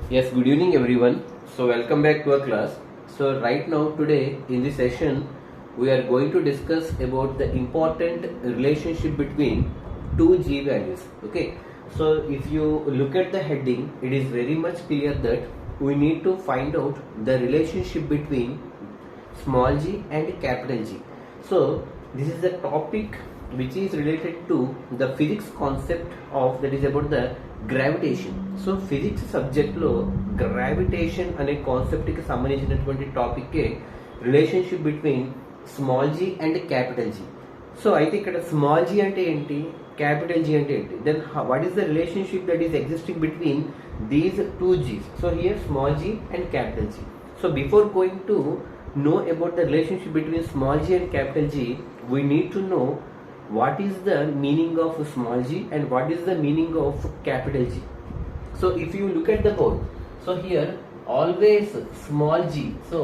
Yes, good evening everyone. So welcome back to our class. So right now today in this session we are going to discuss about the important relationship between two G values. Okay. So if you look at the heading, it is very much clear that we need to find out the relationship between small g and capital G. So this is the topic which is related to the physics concept of that is about the gravitation. So physics సబ్జెక్ట్లో gravitation అనే కాన్సెప్ట్కి సంబంధించినటువంటి టాపిక్కే relationship between small G and capital G. So అయితే ఇక్కడ small G అంటే ఏంటి, capital G అంటే ఏంటి, then what is the relationship that is existing between these two Gs. So here small G and capital G. So before going to know about the relationship between small g and capital G, we need to know what is the meaning of small g and what is the meaning of capital G. So if you look at the board, so here always small g. So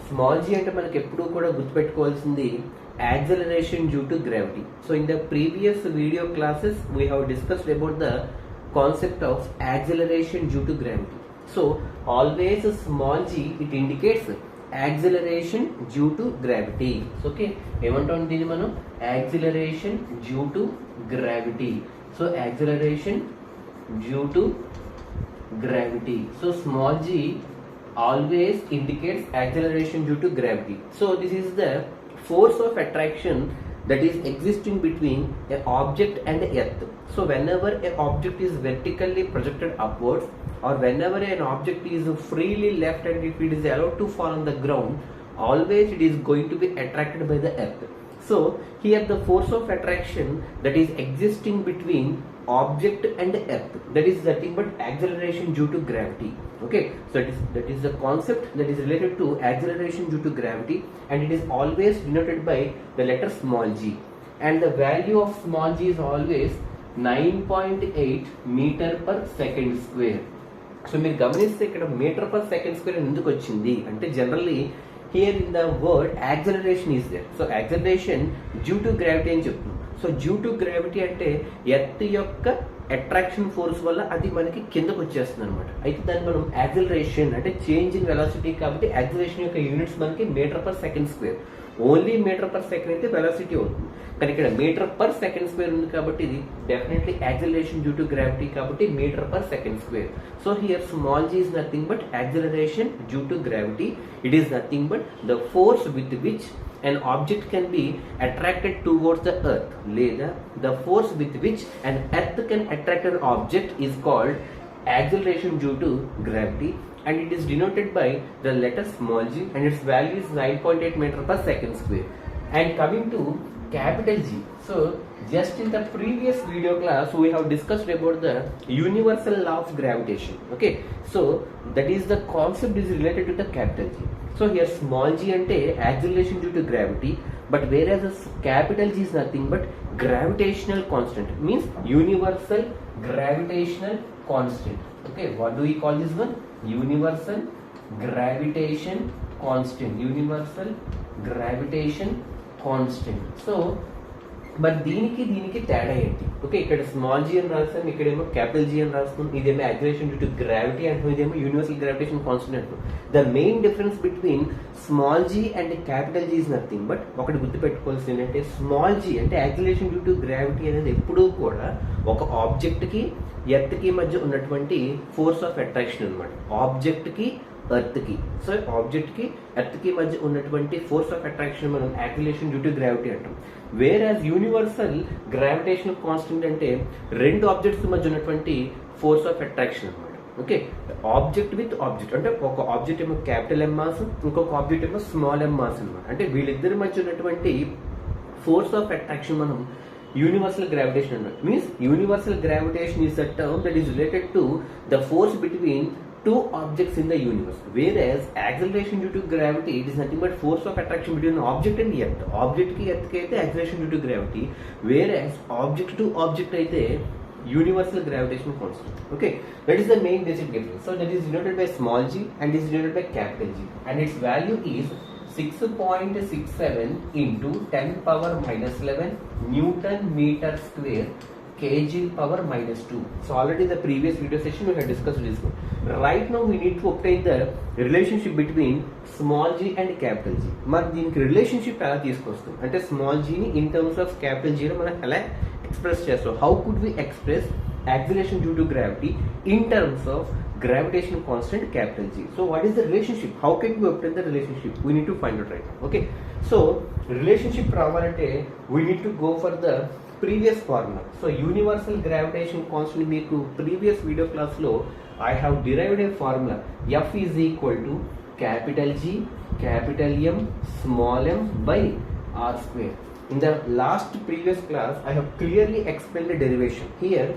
small g అంటే మనకి ఎప్పుడు కూడా గుర్తుపెట్టుకోవాల్సింది acceleration due to gravity. So in the previous video classes we have discussed about the concept of acceleration due to gravity. So always small g it indicates acceleration due to gravity. Okay, ఏమంటాం దీన్ని మనం, acceleration due to gravity. So acceleration due to gravity. So small g always indicates acceleration due to gravity. So this is the force of attraction that is existing between a object and the earth. So whenever an object is vertically projected upwards or whenever an object is freely left and if it is allowed to fall on the ground, always it is going to be attracted by the earth. So here the force of attraction that is existing between object and earth, that is nothing but acceleration due to gravity. Okay, so that is the concept that is related to acceleration due to gravity, and it is always denoted by the letter small g, and the value of small g is always 9.8 meter per second square. So మీరు గమనిస్తే ఇక్కడ metre per second square ఎందుకు వచ్చింది అంటే generally here in the word acceleration is there. So acceleration due to gravity అని చెప్తుంది. So due to gravity అంటే earth యొక్క అట్రాక్షన్ ఫోర్స్ వల్ల అది మనకి కిందకు వచ్చేస్తుంది అనమాట. అయితే దాన్ని మనం యాక్సలరేషన్ అంటే చేంజ్ ఇన్ వెలాసిటీ కాబట్టి యాక్సలరేషన్ యొక్క యూనిట్స్ మనకి metre per second square. Only metre per second అయితే వెలాసిటీ అవుతుంది, కానీ ఇక్కడ మీటర్ పర్ సెకండ్ స్క్వేర్ ఉంది కాబట్టి ఇది definitely acceleration due to gravity కాబట్టి metre per second square. So here small G is nothing but acceleration due to gravity. It is nothing but the force with which an object can be attracted towards the earth, లేదా the force with which an earth can attract an object is called acceleration due to gravity, and it is denoted by the letter small g and its value is 9.8 meter per second square. And coming to capital G, so just in the previous video class we have discussed about the universal law of gravitation. Okay, so that is the concept is related to the capital G. So here small g ante acceleration due to gravity, but whereas capital G is nothing but gravitational constant, means universal gravitational constant. Okay, what do we call this one? Universal gravitation constant. Universal gravitation constant. So మరి దీనికి తేడా ఏంటి? Okay, ఇక్కడ small G అని రాస్తాం, ఇక్కడేమో capital G అని రాస్తాం, ఇదేమో యాక్సలరేషన్ డ్యూ టు గ్రావిటీ అంటాం, ఇదేమో యూనివర్సల్ గ్రావిటేషన్ కాన్స్టెంట్ అంటాం. The main difference between small G and capital G is nothing but ఒకటి గుర్తుపెట్టుకోవాల్సింది ఏంటంటే స్మాల్ జీ అంటే యాక్సలరేషన్ డ్యూ టు గ్రావిటీ అనేది ఎప్పుడూ కూడా ఒక ఆబ్జెక్ట్కి ఎర్త్కి మధ్య ఉన్నటువంటి ఫోర్స్ ఆఫ్ అట్రాక్షన్ అనమాట. ఆబ్జెక్ట్కి ఎర్త్కి, సో ఆబ్జెక్ట్కి ఎర్త్కి మధ్య ఉన్నటువంటి ఫోర్స్ ఆఫ్ అట్రాక్షన్ మనం యాక్సిలరేషన్ డ్యూ టు గ్రావిటీ అంటాం. Where as universal gravitational constant అంటే రెండు ఆబ్జెక్ట్స్ మధ్య ఉన్నటువంటి ఫోర్స్ ఆఫ్ అట్రాక్షన్ అనమాట. ఓకే, ఆబ్జెక్ట్ విత్ ఆబ్జెక్ట్ అంటే ఒక ఆబ్జెక్ట్ ఏమో క్యాపిటల్ ఎం మాస్, ఇంకొక ఆబ్జెక్ట్ ఏమో స్మాల్ ఎం మాస్ అనమాట. అంటే వీళ్ళిద్దరి మధ్య ఉన్నటువంటి ఫోర్స్ ఆఫ్ అట్రాక్షన్ మనం universal gravitation another. Means universal gravitation is the term that is related to the force between two objects in the universe, whereas acceleration due to gravity it is nothing but force of attraction between object and earth. Object ki earth ki aithe acceleration due to gravity, whereas object to object aithe universal gravitation constant. Okay, that is the main basic difference. So that is denoted by small g and is denoted by capital G, and its value is 6.67 into 10 power minus 11 Newton meter square kg power minus 2. So already in the previous video session we had discussed this one. Right now we need to obtain the relationship between small g and capital G. మరి దీనికి relationship ఎలా తీసుకొస్తాం అంటే small జీని in terms of capital జీని మనం ఎలా express చేస్తాం. How could we express acceleration due to gravity in terms of gravitational constant capital G. So what is the relationship? How can we obtain the relationship? We need to find out right now. Okay. So relationship రావాలంటే we need to go for the previous formula. So universal gravitation constant మీకు previous video class లో I have derived a formula. F is equal to capital G, capital M, small m by r square. In the last previous class I have clearly explained the derivation. Here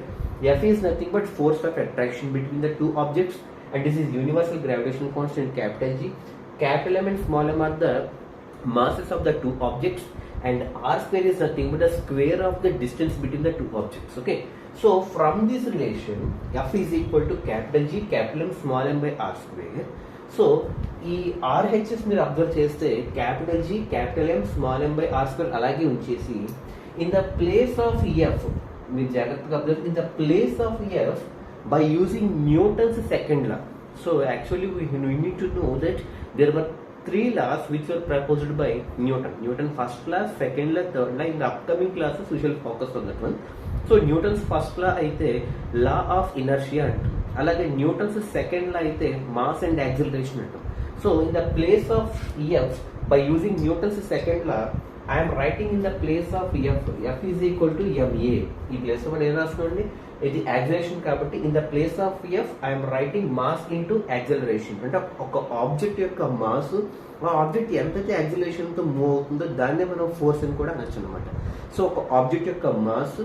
F is nothing but force of attraction between the two objects, and this is universal gravitational constant capital G. Capital M and small m are the masses of the two objects, and r square is nothing but the square of the distance between the two objects. Okay. So from this relation F is equal to capital G, capital M, small m by r square. So ఈ RHS మీరు observe చేస్తే capital G, capital M, small m by r square అలాగే ఉంచేసి in the place of F మీరు జాగ్రత్తగా observe in the place of F by using Newton's second law. So actually we need to know that there were 3 laws which were proposed by Newton first law, second law, third law. In the upcoming classes we shall focus on that one. So Newton's first law అయితే law of inertia అంటాం, అలాగే Newton's second law అయితే mass and acceleration అంటాం. So in the place of F by using Newton's second law I'm writing in the place of F is equal to M A. ఈ place లో మనం ఏం రాసుకోండి, ఇది యాక్సిలరేషన్ కాబట్టి in the place of F I'm writing mass into acceleration. అంటే ఒక object యొక్క మాస్ ఆ ఆబ్జెక్ట్ ఎంతైతే యాక్సిలరేషన్ తో మూవ్ అవుతుందో దాన్నే మనం ఫోర్స్ అని కూడా అనొచ్చు అనమాట. సో ఒక ఆబ్జెక్ట్ యొక్క మాస్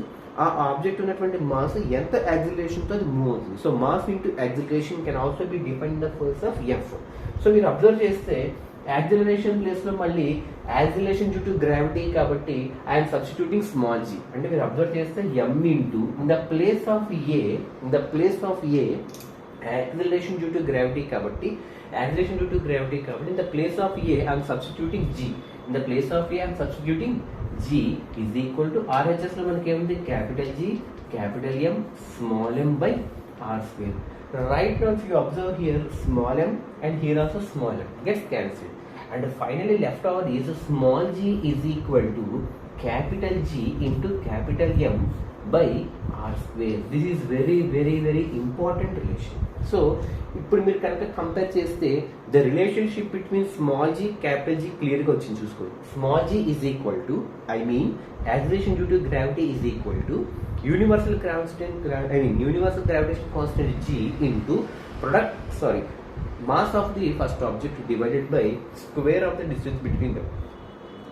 ఆ ఆబ్జెక్ట్ ఉన్నటువంటి మాస్ ఎంత యాక్సిలరేషన్ తో అది మూవ్ అవుతుంది. So mass into acceleration can also be define the force of F. So మీరు అబ్జర్వ్ చేస్తే యాక్సిలరేషన్ ప్లేస్ లో మళ్ళీ యాక్సిలరేషన్ డ్యూ టు గ్రావిటీ కాబట్టి ఐఎమ్ సబ్స్టిట్యూటింగ్ స్మాల్ జీ. అంటే మీరు అబ్జర్వ్ చేస్తే M into in the place of A acceleration due to gravity కాబట్టి in the place of A I'm substituting G. In the place of A I'm substituting G is equal to RHS లో మనకి ఏముంది, capital G, capital M, small m by r square. Right now if you observe here small m and here also small m gets cancelled, and finally left over is small g is equal to capital G into capital M by r square. This is very very very important relation. So ఇప్పుడు మీరు కనుక compare చేస్తే the relationship between small G capital G క్లియర్గా వచ్చింది చూసుకోండి. Small G is equal to acceleration due to gravity is equal to universal gravitation constant G into mass of the first object divided by square of the distance between them.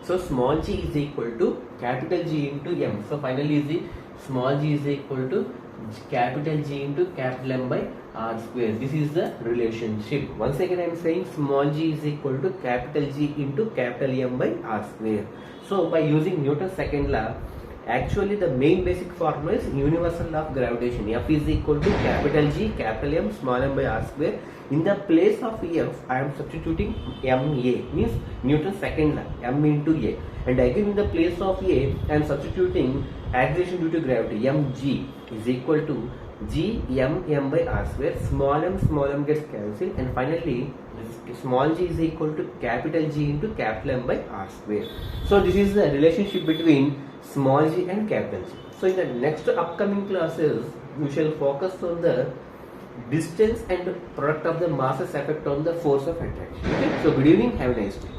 So small G is equal to capital G into M. So finally small G is equal to capital G into capital M by r square. This is the relationship. Once again I am saying small g is equal to capital G into capital M by r square. So by using Newton's second law, actually the main basic formula is universal law of gravitation. F is equal to capital G, capital M, small m by r square. In the place of F I am substituting MA, means Newton's second law, M into A, and again in the place of A I am substituting acceleration due to gravity, mg is equal to g m by r square. Small m gets cancelled, and finally small g is equal to capital G into capital M by r square. So this is the relationship between small g and capital G. So in the next upcoming classes we shall focus on the distance and product of the masses effect on the force of attraction. Okay? So good evening, have a nice day.